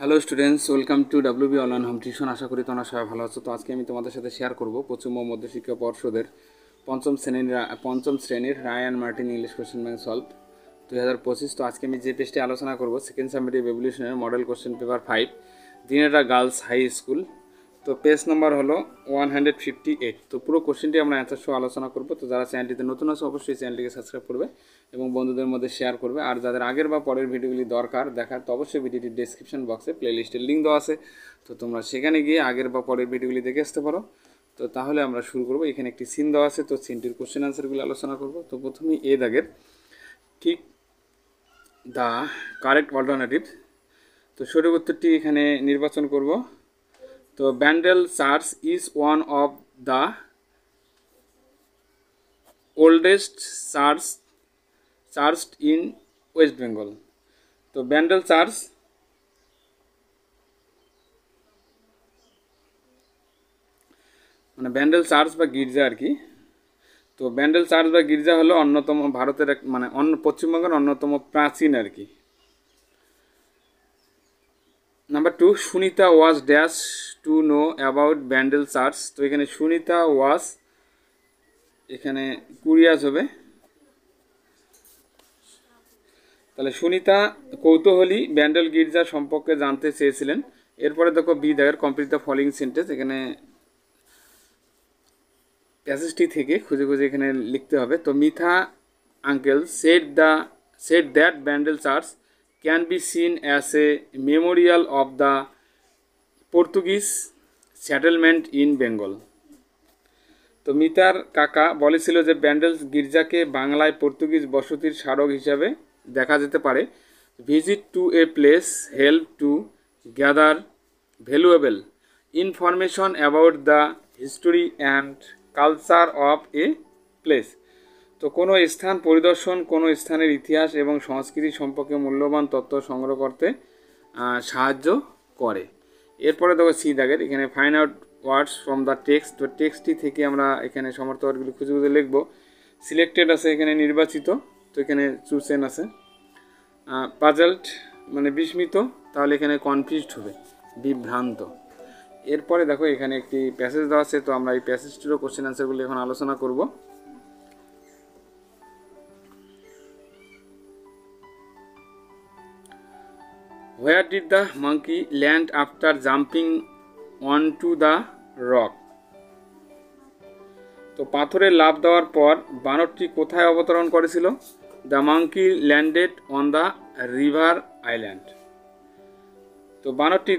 Hello students, welcome to WB online home tuition. আশা করি তোমরা সবাই ভালো আছো। তো আজকে আমি তোমাদের সাথে শেয়ার করব পশ্চিমবঙ্গ মধ্যশিক্ষা পর্ষদের পঞ্চম শ্রেণীর Ray and Martin English question bank solve 2025। তো আজকে আমি যে পেজটি আলোচনা করব সেকেন্ড সামেটিভ এভলিউশনের মডেল কোশ্চেন পেপার 5 দিনেরা গার্লস হাই স্কুল। তো পেজ নম্বর হলো 158। তো পুরো কোশ্চেনটি আমরা অ্যান্সার সহ আলোচনা করব। তো যারা চ্যানেলটিতে নতুন আছে অবশ্যই চ্যানেলটিকে সাবস্ক্রাইব করবে এবং বন্ধুদের মধ্যে শেয়ার করবে। আর যাদের আগের বা পরের ভিডিওগুলি দরকার দেখার, তো অবশ্যই ভিডিওটির ডেসক্রিপশন বক্সে প্লেলিস্টের লিঙ্ক দেওয়া আছে, তো তোমরা সেখানে গিয়ে আগের বা পরের ভিডিওগুলি দেখে আসতে পারো। তো তাহলে আমরা শুরু করব। এখানে একটি সিন দেওয়া আছে, তো সিনটির কোশ্চেন আনসারগুলি আলোচনা করব। তো প্রথমেই এ দাগের ঠিক দ্য কারেক্ট অল্টারনেটিভ। তো সঠিক উত্তরটি এখানে নির্বাচন করব। তো Bandel church is one of the oldest church in West Bengal. তো ব্যান্ডেল চার্চ মানে ব্যান্ডেল চার্চ বা গির্জা আর কি। তো ব্যান্ডেল চার্চ বা গির্জা হলো অন্যতম ভারতের পশ্চিমবঙ্গের অন্যতম প্রাচীন আর কি। Number 2, Sunita was dash to know about Bandel church. তো এখানে সুনিতা ওয়াজ এখানে কুরিয়াস হবে। তাহলে সুনিতা কৌতূহলী ব্যান্ডেল গির্জা সম্পর্কে জানতে চেয়েছিলেন। এরপরে দেখো বি দাগের কমপ্লিট দ্য ফলোইং সেন্টেন্স। এখানে প্যাসেজটি থেকে খুঁজে খুঁজে এখানে লিখতে হবে। তো Mita uncle said that Bandel church can be seen as a memorial of the Portuguese settlement in Bengal. তো মিতার কাকা বলেছিল যে ব্যান্ডেল গির্জাকে বাংলায় পর্তুগিজ বসতির স্মারক হিসাবে দেখা যেতে পারে। Visit to a place help to gather valuable information about the history and culture of a place. তো কোনো স্থান পরিদর্শন কোনো স্থানের ইতিহাস এবং সংস্কৃতি সম্পর্কে মূল্যবান তথ্য সংগ্রহ করতে সাহায্য করে। এরপরে দেখো সি দাগের এখানে find out words from the text. তো টেক্সটটি থেকে আমরা এখানে সমর্থ ওয়ার্ডগুলি খুঁজে খুঁজে লিখব। সিলেক্টেড আছে এখানে নির্বাচিত, তো এখানে চুজেন আছে। পাজলড মানে বিস্মিত, তাহলে এখানে কনফিউজড হবে, বিভ্রান্ত। এরপরে দেখো এখানে একটি প্যাসেজ দেওয়া আছে, তো আমরা এই প্যাসেজটিরও কোশ্চেন আনসারগুলি এখন আলোচনা করব। Where did the monkey land after jumping on to the rock. তো পাথরে লাফ দেওয়ার পর বানরটি কোথায় অবতরণ করেছিল? The monkey landed on the river island. তো বানরটি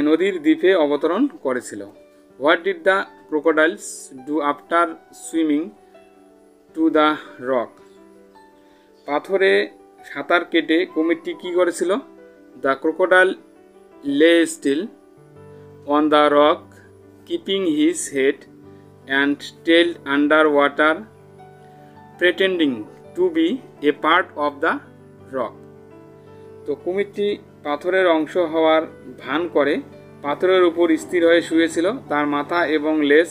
নদীর দ্বীপে অবতরণ করেছিল। What did the crocodiles do after swimming to the rock. পাথরে সাঁতার কেটে কুমিরটি কী করেছিল? The crocodile lay still on the rock keeping his head and tail under water pretending to B A part of the rock. তো কুমিরটি পাথরের অংশ হওয়ার ভান করে পাথরের উপর স্থির হয়ে শুয়েছিল, তার মাথা এবং লেজ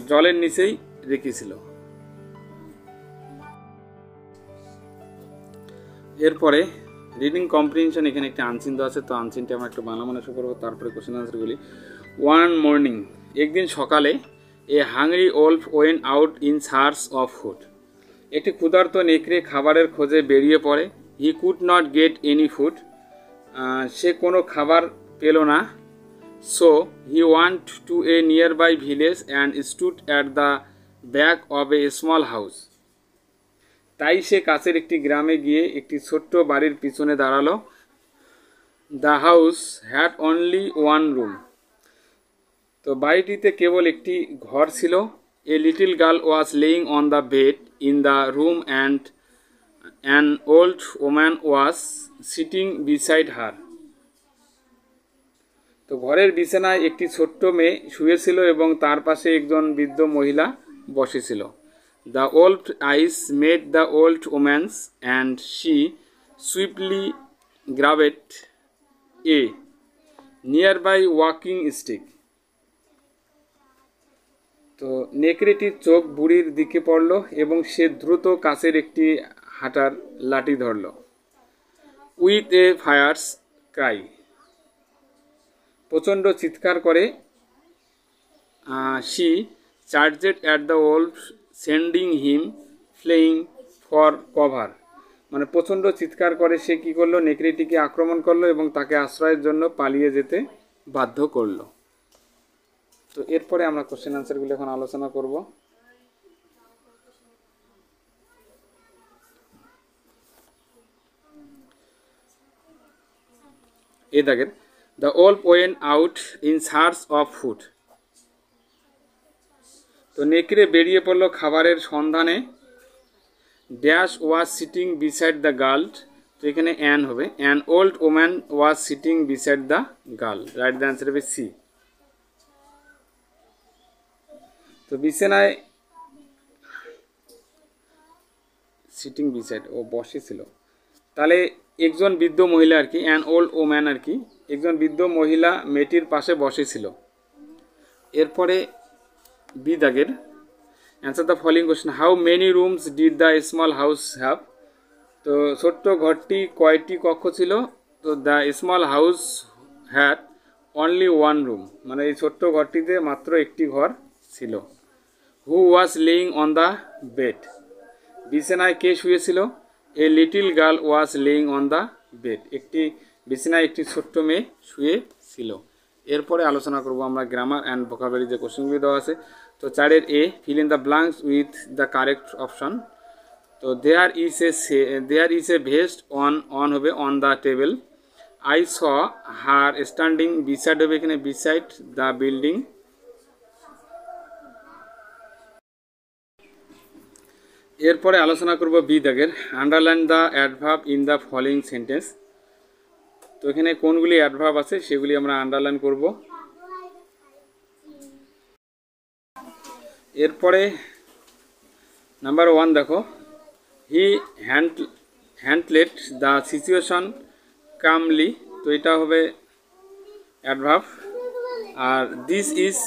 জলের নিচেই রেখেছিল। এরপরে রিডিং কম্প্রিহেনশন, এখানে একটি আনসিন দেওয়া আছে, তো আনসিনটি আমরা একটু বাংলা মনে করবো, তারপরে কোশ্চেন আনসারগুলি। ওয়ান মর্নিং একদিন সকালে a hungry wolf went out in search of food. একটি ক্ষুধার্ত নেকড়ে খাবারের খোঁজে বেরিয়ে পড়ে। He could not get any food, সে কোনো খাবার পেল না। So he went to a nearby village and stood at the back of a small house. তাই সে কাছের একটি গ্রামে গিয়ে একটি ছোট্ট বাড়ির পিছনে দাঁড়ালো। The house had only one room. তো বাড়িটিতে কেবল একটি ঘর ছিল। A little girl was laying on the bed in the room and an old woman was sitting beside her. তো ঘরের বিছানায় একটি ছোট্ট মেয়ে শুয়েছিল এবং তার পাশে একজন বৃদ্ধ মহিলা বসেছিল। The old eyes made the old woman's and she swiftly grabbed a nearby walking stick. তো নেকড়েটির চোখ বুড়ির দিকে পড়ল এবং সে দ্রুত কাছের একটি হাঁটার লাঠি ধরল। উইথ এ ফায়ার্স ক্রাই, প্রচণ্ড চিৎকার করে she charged at the wolf sending him fleeing for cover। মানে প্রচণ্ড চিৎকার করে সে কী করলো, নেকড়েটিকে আক্রমণ করলো এবং তাকে আশ্রয়ের জন্য পালিয়ে যেতে বাধ্য করলো। তো এরপরে আমরা কোশ্চেন আনসারগুলো এখন আলোচনা করব। এই দাগের the wolf went out in search of food। তো নেকড়ে বেরিয়ে পড়লো খাবারের সন্ধানে। Dash was sitting beside the girl. তো এখানে অ্যান হবে, an old woman was sitting beside the girl. Right the answer হবে সি। তো বিছানায় সিটিং বিসাইড, ও বসেছিল, তাহলে একজন বৃদ্ধ মহিলা আর কি, অ্যান ওল্ড ওম্যান আর কি, একজন বৃদ্ধ মহিলা মেয়েটির পাশে বসেছিল। এরপরে বি দাগের answer the following question, how many rooms did the small house have. তো ছোট্ট ঘরটি কয়টি কক্ষ ছিল। তো the small house had only one room, মানে এই ছোট্ট ঘরটিতে মাত্র একটি ঘর ছিল। Who was laying on the bed. বিছানায় কে শুয়েছিল। A little girl was laying on the bed. একটি বিছানায় একটি ছোট্ট মেয়ে শুয়েছিল। এরপরে আলোচনা করব আমরা গ্রামার অ্যান্ড ভোকাবুলারি যে কোশ্চেনগুলি দেওয়া আছে। তো 4 A fill in the blanks with the correct option. তো there is a vest on হবে on the table. I saw her standing beside হবে এখানে বিসাইড দ্য বিল্ডিং। এরপরে আলোচনা করব বি দাগের underline the adverb in the following sentence. তো এখানে কোনগুলি অ্যাডভার্ব আছে সেগুলি আমরা আন্ডারলাইন করব। এরপরে নাম্বার 1 দেখো, হি হ্যান্ডলেড দ্য সিচুয়েশন কামলি। তো এটা হবে অ্যাডভার্ব। আর this is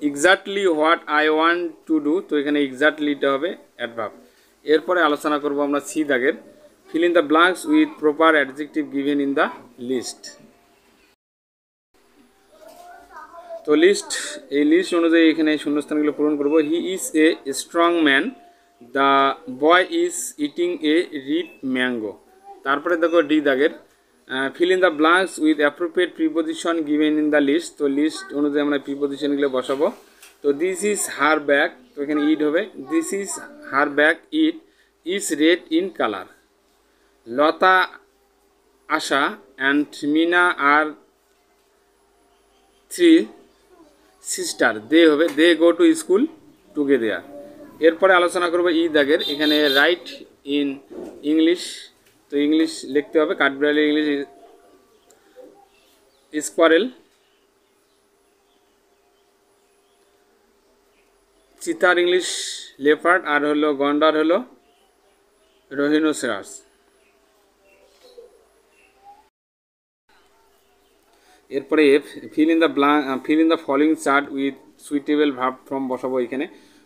exactly what I want to do. তো এখানে এক্স্যাক্টলিটা হবে অ্যাডভার্ব। এরপরে আলোচনা করব আমরা সি দাগের fill in the blanks with proper adjective given in the list. তো এই লিস্ট অনুযায়ী এখানে শূন্যস্থানগুলো পূরণ করব। He is a strong man, the boy is eating a red mango. তারপরে দেখো ডি দাগের fill in the blanks with appropriate preposition given in the list. তো লিস্ট অনুযায়ী আমরা প্রিপোজিশনগুলো বসাবো। তো দিস ইজ হার ব্যাগ, তো এখানে ইট হবে। This is her bag, it is red in colour. Lata, Asha and Meena are 3 sister. They হবে, they go to school together. এরপরে আলোচনা করবো ই দাগের এখানে রাইট ইন ইংলিশ। তো ইংলিশ লিখতে হবে, কাঠবিড়ালি ইংলিশ স্কোয়ারেল, চিতার ইংলিশ লেপার্ড, আর হলো গন্ডার হলো রহিনোসেরাস। এরপরে F fill in the following chart with suitable verb from বসাবো এখানে।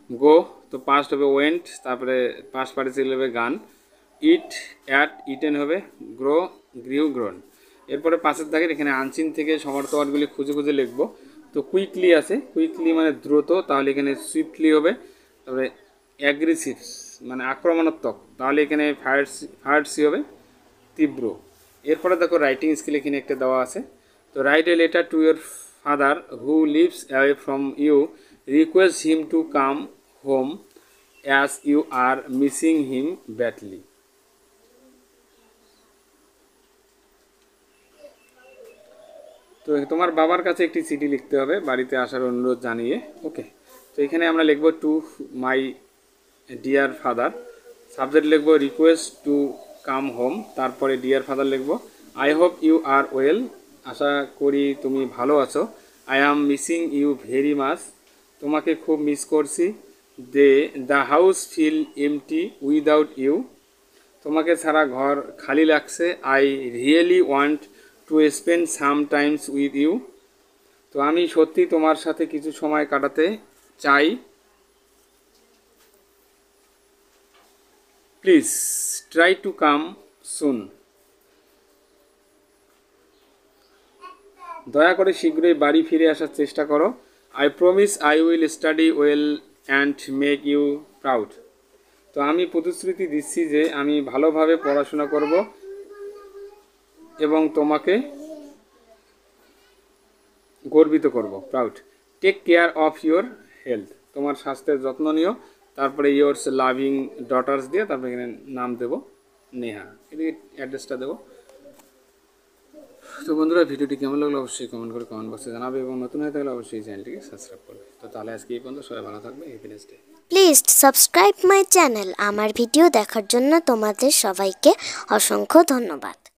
গো, তো পাস্ট হবে ওয়েন্ট, তারপরে পাস্ট পার্টিসিপল হবে গান। ইট, অ্যাট, ইটেন হবে। Grow, গ্রিউ, grown. এরপরে পাশের দাগের এখানে আনচিন থেকে সমর্থ ওয়ার্ডগুলি খুঁজে খুঁজে লিখবো। তো কুইকলি আছে, কুইকলি মানে দ্রুত, তাহলে এখানে সুইফটলি হবে। তারপরে অ্যাগ্রেসিভ মানে আক্রমণাত্মক, তাহলে এখানে ফায়ার্সি হবে, তীব্র। এরপরে দেখো রাইটিং স্কিল এখানে একটা দেওয়া আছে। তো write a letter to your father who lives away from you, request him to come home as you are missing him badly. তো তোমার বাবার কাছে একটি চিঠি লিখতে হবে বাড়িতে আসার অনুরোধ জানিয়ে। ওকে, তো এখানে আমরা লিখব to my dear father. Subject লিখব রিকোয়েস্ট টু কাম হোম, তারপরে ডিয়ার ফাদার লিখব। I hope you are well, আশা করি তুমি ভালো আছো। I am missing you very much, তোমাকে খুব মিস করছি। The house feel empty without you, তোমাকে ছাড়া ঘর খালি লাগছে। I really want to spend some times with you, তো আমি সত্যি তোমার সাথে কিছু সময় কাটাতে চাই। Please try to come soon. দয়া করে শীঘ্রই বাড়ি ফিরে আসার চেষ্টা করো। I promise I will study well and make you proud. তো আমি প্রতিশ্রুতি দিচ্ছি যে আমি ভালোভাবে পড়াশোনা করব এবং তোমাকে গর্বিত করব, proud. Take care of your health, তোমার স্বাস্থ্যের যত্ন নিও। তারপরে ইয়োরস লাভিং ডটার্স দিয়ে তারপরে এখানে নাম দেবো নেহা, এদিকে অ্যাড্রেসটা দেবো। তো বন্ধুরা, ভিডিওটি কেমন লাগলো অবশ্যই কমেন্ট করে কমেন্ট বক্সে জানাবে এবং নতুন হয়ে থাকলে অবশ্যই চ্যানেলটিকে সাবস্ক্রাইব করবে। তো তাহলে আজকে এই পর্যন্ত, সবাই ভালো থাকবে, happy day. Please subscribe my channel. আমার ভিডিও দেখার জন্য তোমাদের সবাইকে অসংখ্য ধন্যবাদ।